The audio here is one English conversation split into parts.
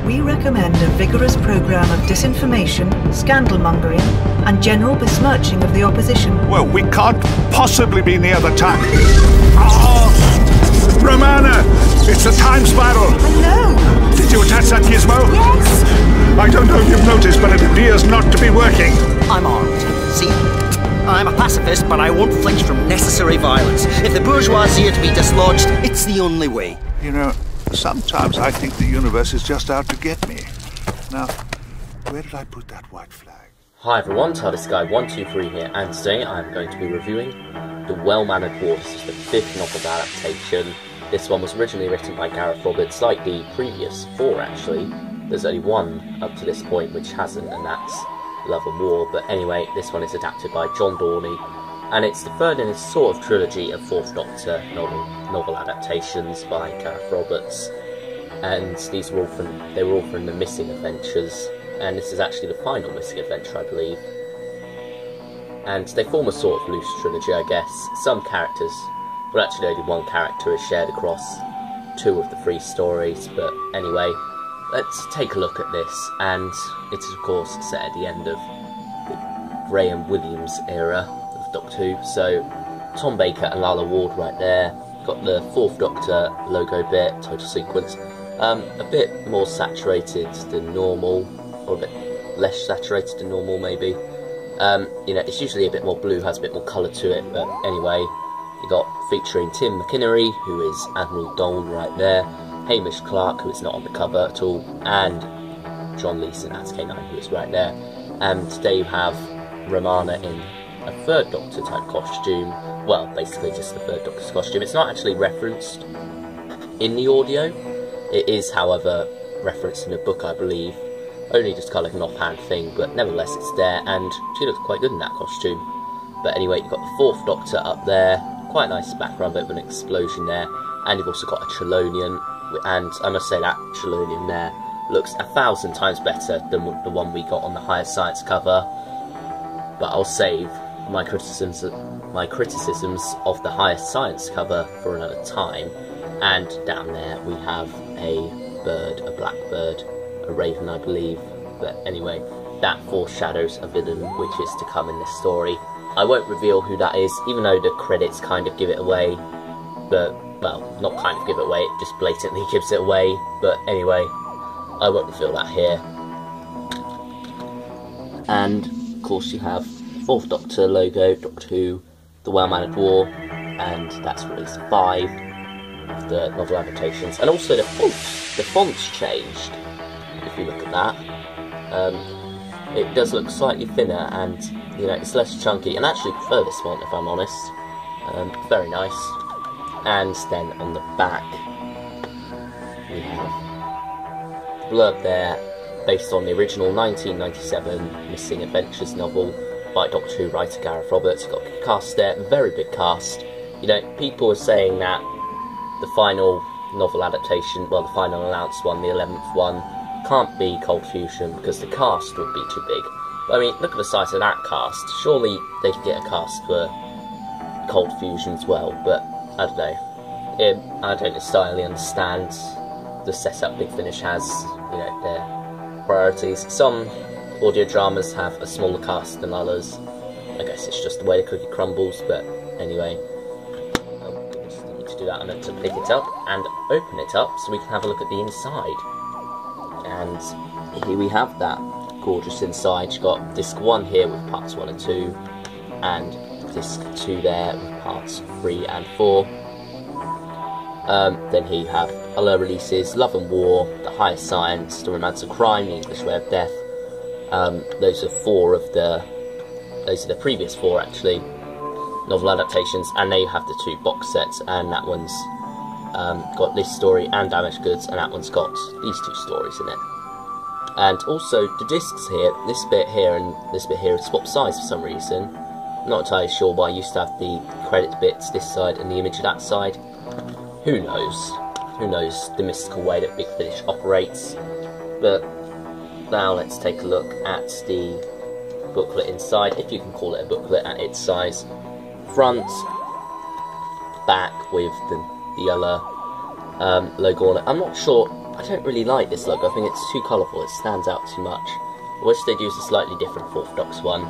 We recommend a vigorous program of disinformation, scandal-mongering, and general besmirching of the opposition. Well, we can't possibly be near the time. Romana! It's the time spiral! Hello! Did you attach that gizmo? Yes! I don't know if you've noticed, but it appears not to be working. I'm armed. See? I'm a pacifist, but I won't flinch from necessary violence. If the bourgeoisie are to be dislodged, it's the only way. You know, sometimes I think the universe is just out to get me. Now, where did I put that white flag? Hi everyone, TARDIS Guy 123 here, and today I'm going to be reviewing The Well-Mannered War. This is the fifth novel adaptation. This one was originally written by Gareth Roberts, like the previous four actually. There's only one up to this point which hasn't, and that's Love and War. But anyway, this one is adapted by John Dorney, and it's the third in a sort of trilogy of Fourth Doctor novel adaptations by Gareth Roberts. And these were they were all from the Missing Adventures, and this is actually the final Missing Adventure, I believe. And they form a sort of loose trilogy, I guess. Some characters, well actually only one character is shared across two of the three stories, but anyway, let's take a look at this. And it is of course set at the end of the Graham Williams era of Doctor Who, so Tom Baker and Lalla Ward right there. Got the Fourth Doctor logo bit, title sequence, a bit more saturated than normal, or a bit less saturated than normal maybe. You know, it's usually a bit more blue, has a bit more colour to it, but anyway, you got featuring Tim McInnery, who is Admiral Dolan right there, Hamish Clark, who is not on the cover at all, and John Leeson as K9, who is right there. And today you have Romana in a Third Doctor type costume, well, basically just the Third Doctor's costume. It's not actually referenced in the audio, it is, however, referenced in a book, I believe. Only just kind of an offhand thing, but nevertheless it's there, and she looks quite good in that costume. But anyway, you've got the Fourth Doctor up there, quite a nice background, bit of an explosion there, and you've also got a Chelonian, and I must say that Chelonian there looks 1,000 times better than the one we got on the Higher Science cover. But I'll save my criticisms of the Higher Science cover for another time. And down there we have a bird, a blackbird, a raven I believe, but anyway, that foreshadows a villain which is to come in this story. I won't reveal who that is, even though the credits kind of give it away, but, well, not kind of give it away, it just blatantly gives it away, but anyway, I won't reveal that here. And, of course, you have the Fourth Doctor logo, Doctor Who, The Well-Mannered War, and that's released 5 of the novel adaptations, and also the font's changed. If you look at that, it does look slightly thinner, and you know, it's less chunky, and I actually prefer this one if I'm honest. Very nice. And then on the back we have the blurb there, based on the original 1997 Missing Adventures novel by Doctor Who writer Gareth Roberts. You've got a cast there, very big cast. You know, people are saying that the final novel adaptation, well, the final announced one, the 11th one, can't be Cold Fusion because the cast would be too big. But, I mean, look at the size of that cast. Surely they could get a cast for Cold Fusion as well, but I don't know. I don't entirely understand the setup Big Finish has, you know, their priorities. Some audio dramas have a smaller cast than others. I guess it's just the way the cookie crumbles, but anyway. Oh goodness, I need to do that. I'm going to pick it up and open it up so we can have a look at the inside. And here we have that gorgeous inside. You've got disc 1 here with parts 1 and 2, and disc 2 there with parts 3 and 4. Then here you have other releases: Love and War, The Higher Science, The Romance of Crime, The English Way of Death. Those are the previous 4 actually novel adaptations, and there you have the 2 box sets, and that one's got this story and Damaged Goods, and that one's got these 2 stories in it. And also the discs here, this bit here and this bit here, swap sides for some reason. I'm not entirely sure why I used to have the credit bits this side and the image of that side. Who knows? Who knows the mystical way that Big Finish operates. But now let's take a look at the booklet inside, if you can call it a booklet at its size. Front, back with the yellow logo on it. I'm not sure I don't really like this logo. I think it's too colourful, it stands out too much. I wish they'd use a slightly different 4th Doctor one.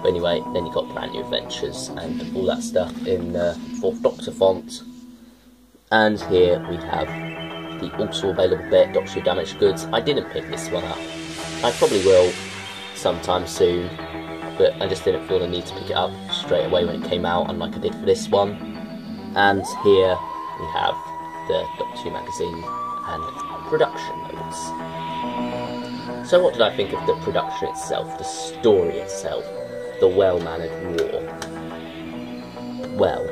But anyway, then you got Brand New Adventures and all that stuff in 4th Doctor font. And here we have the also available bit, Doctor Who Damaged Goods. I didn't pick this one up. I probably will sometime soon, but I just didn't feel the need to pick it up straight away when it came out, unlike I did for this one. And here we have the Doctor Who magazine and production notes. So what did I think of the production itself, the story itself, the well-mannered war? Well,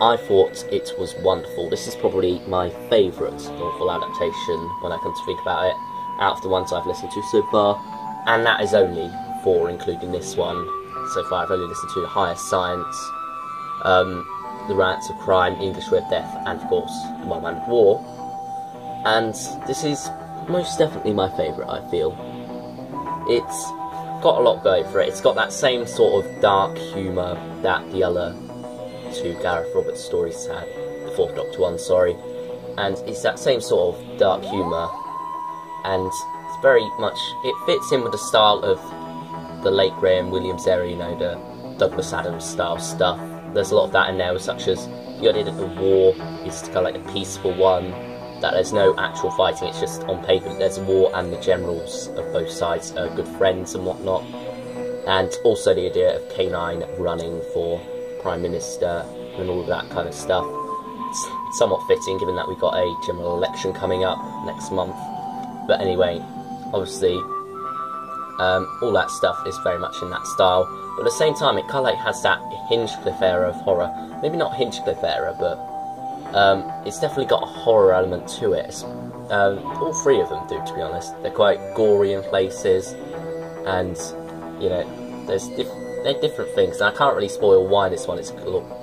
I thought it was wonderful. This is probably my favourite novel adaptation when I come to think about it, out of the ones I've listened to so far, and that is only 4, including this one. So far I've only listened to The Highest Science, The Romance of Crime, English Way of Death, and of course, The Well-Mannered War. And this is most definitely my favourite, I feel. It's got a lot going for it. It's got that same sort of dark humour that the other 2 Gareth Roberts stories had, the 4th Doctor one, sorry. And it's that same sort of dark humour, and it's very much, it fits in with the style of the late Graham Williams era, you know, the Douglas Adams style stuff. There's a lot of that in there, such as the idea that the war is kind of like a peaceful one, that there's no actual fighting, it's just on paper that there's a war and the generals of both sides are good friends and whatnot. And also the idea of K9 running for Prime Minister and all of that kind of stuff. It's somewhat fitting given that we've got a general election coming up next month. But anyway, obviously, all that stuff is very much in that style. But at the same time, it kind of like has that Hinchcliffe era of horror. Maybe not Hinchcliffe era, but it's definitely got a horror element to it. All 3 of them do, to be honest. They're quite gory in places, and you know, they're different things. And I can't really spoil why this one is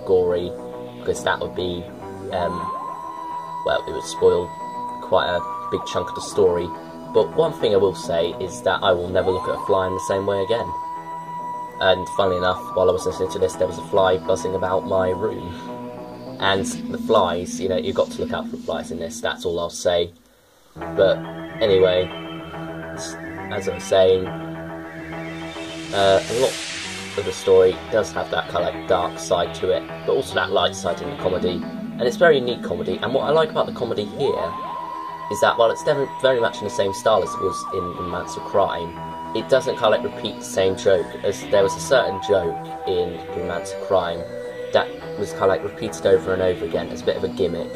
gory, because that would be, well, it would spoil quite a big chunk of the story. But one thing I will say is that I will never look at a fly in the same way again. And funnily enough, while I was listening to this, there was a fly buzzing about my room. And the flies, you know, you've got to look out for flies in this, that's all I'll say. But anyway, as I was saying, a lot of the story does have that kind of like dark side to it, but also that light side in the comedy. And it's very neat comedy, and what I like about the comedy here is that while it's very much in the same style as it was in Romance of Crime, it doesn't kind of like repeat the same joke, as there was a certain joke in Romance of Crime that was kind of like repeated over and over again as a bit of a gimmick.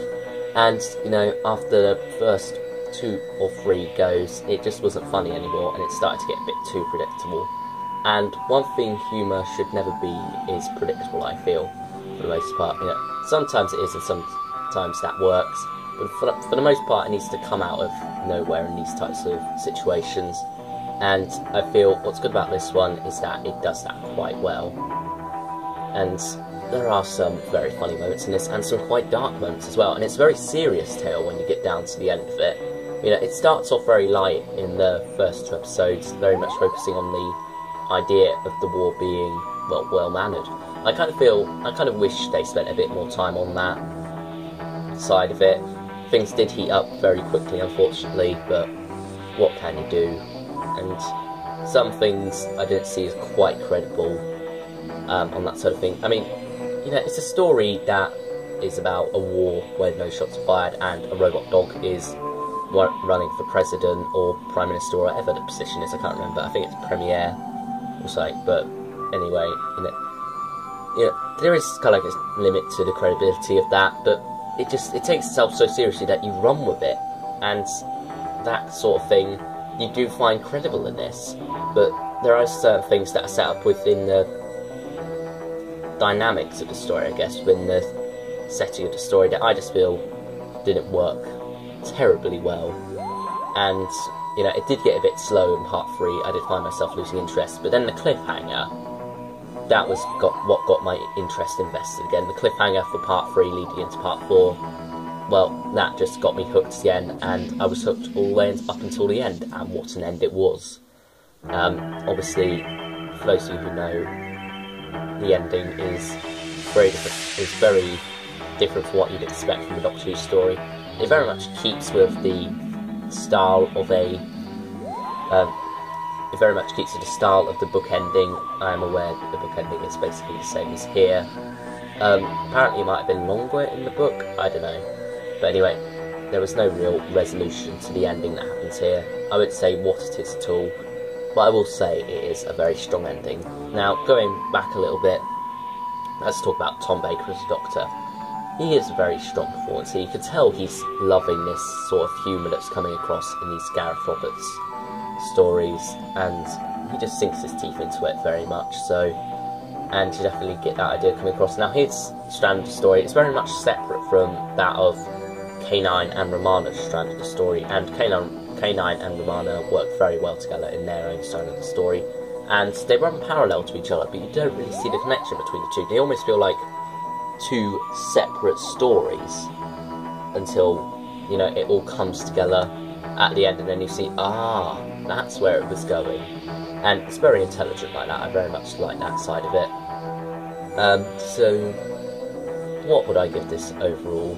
And, you know, after the first 2 or 3 goes, it just wasn't funny anymore, and it started to get a bit too predictable. And one thing humour should never be is predictable, I feel, for the most part. You know, sometimes it is, and sometimes that works. But for the most part, it needs to come out of nowhere in these types of situations. And I feel what's good about this one is that it does that quite well. And there are some very funny moments in this, and some quite dark moments as well. And it's a very serious tale when you get down to the end of it. You know, it starts off very light in the first 2 episodes, very much focusing on the idea of the war being, well, well-mannered. I kind of wish they spent a bit more time on that side of it. Things did heat up very quickly, unfortunately, but what can you do? And some things I didn't see as quite credible on that sort of thing. I mean, you know, it's a story that is about a war where no shots are fired and a robot dog is running for president or prime minister or whatever the position is. I can't remember. I think it's premier or something. But anyway, you know, there is kind of like a limit to the credibility of that, but it takes itself so seriously that you run with it, and that sort of thing you do find credible in this. But there are certain things that are set up within the dynamics of the story, I guess, within the setting of the story, that I just feel didn't work terribly well. And, you know, it did get a bit slow in part 3. I did find myself losing interest, but then the cliffhanger, that was what got my interest invested again. The cliffhanger for part 3 leading into part 4, well, that just got me hooked again, and I was hooked all the way up until the end, and what an end it was. Obviously, for those of you who know, the ending is very different from what you'd expect from a Doctor Who story. it very much keeps with the style of it very much keeps with the style of the book ending. I am aware that the book ending is basically the same as here. Apparently it might have been longer in the book, I don't know. But anyway, there was no real resolution to the ending that happens here. I wouldn't say what it is at all, but I will say it is a very strong ending. Now, going back a little bit, let's talk about Tom Baker as a Doctor. He is a very strong performance. You can tell he's loving this sort of humour that's coming across in these Gareth Roberts stories, and he just sinks his teeth into it very much so, and you definitely get that idea coming across. Now his strand of the story is very much separate from that of K9 and Romana's strand of the story, and K9 and Romana work very well together in their own strand of the story, and they run parallel to each other, but you don't really see the connection between the two. They almost feel like two separate stories until, you know, it all comes together at the end, and then you see, that's where it was going. And it's very intelligent like that. I very much like that side of it. So what would I give this overall?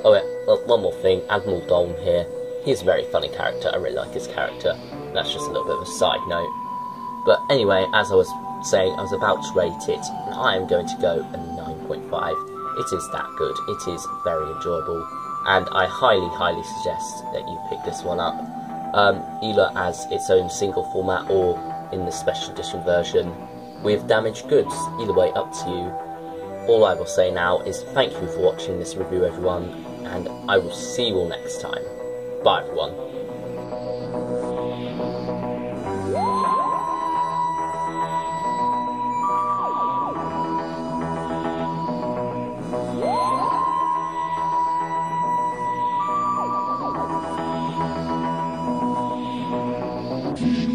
Oh yeah, one more thing, Admiral Dolm here. He's a very funny character. I really like his character. That's just a little bit of a side note. But anyway, as I was saying, I was about to rate it, and I am going to go a 9.5. It is that good. It is very enjoyable, and I highly, highly suggest that you pick this one up. Either as its own single format or in the special edition version with damaged goods. Either way, up to you. All I will say now is thank you for watching this review, everyone, and I will see you all next time. Bye, everyone. Mm-hmm.